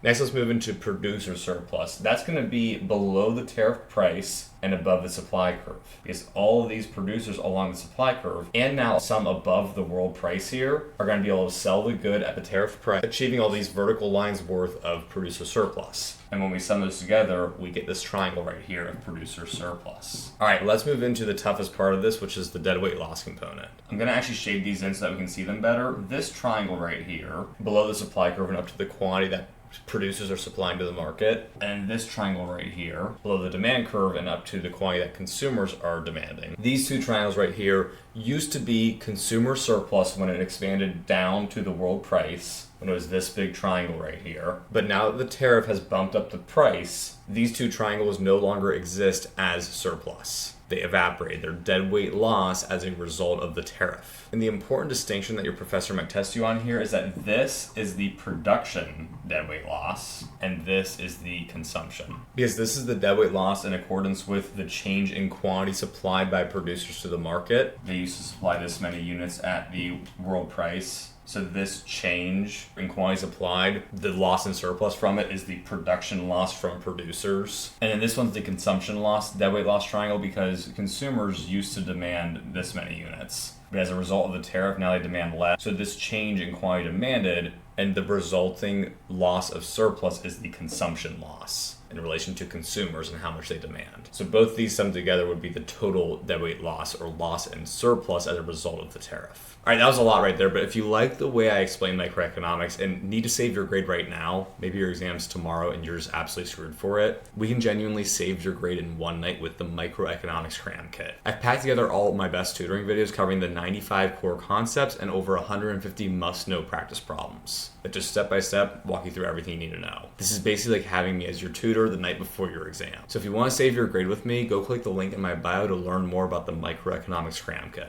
Next, let's move into producer surplus. That's going to be below the tariff price and above the supply curve, because all of these producers along the supply curve and now some above the world price here are going to be able to sell the good at the tariff price, achieving all these vertical lines worth of producer surplus. And when we sum those together, we get this triangle right here of producer surplus. All right, let's move into the toughest part of this, which is the deadweight loss component. I'm going to actually shade these in so that we can see them better. This triangle right here, below the supply curve and up to the quantity that producers are supplying to the market, and this triangle right here below the demand curve and up to the quantity that consumers are demanding. These two triangles right here used to be consumer surplus when it expanded down to the world price, when it was this big triangle right here. But now that the tariff has bumped up the price, these two triangles no longer exist as surplus. They evaporate. They're deadweight loss as a result of the tariff. And the important distinction that your professor might test you on here is that this is the production deadweight loss, and this is the consumption. Because this is the deadweight loss in accordance with the change in quantity supplied by producers to the market. They used to supply this many units at the world price. So this change in quantity supplied, the loss in surplus from it is the production loss from producers. And then this one's the consumption loss, deadweight loss triangle, because consumers used to demand this many units. But as a result of the tariff, now they demand less. So this change in quantity demanded and the resulting loss of surplus is the consumption loss in relation to consumers and how much they demand. So both these summed together would be the total deadweight loss or loss in surplus as a result of the tariff. All right, that was a lot right there, but if you like the way I explain microeconomics and need to save your grade right now, maybe your exam's tomorrow and you're just absolutely screwed for it, we can genuinely save your grade in one night with the Microeconomics Cram Kit. I've packed together all of my best tutoring videos covering the 95 core concepts and over 150 must-know practice problems that just step-by-step walk you through everything you need to know. This is basically like having me as your tutor the night before your exam. So if you want to save your grade with me, go click the link in my bio to learn more about the Microeconomics Cram Kit.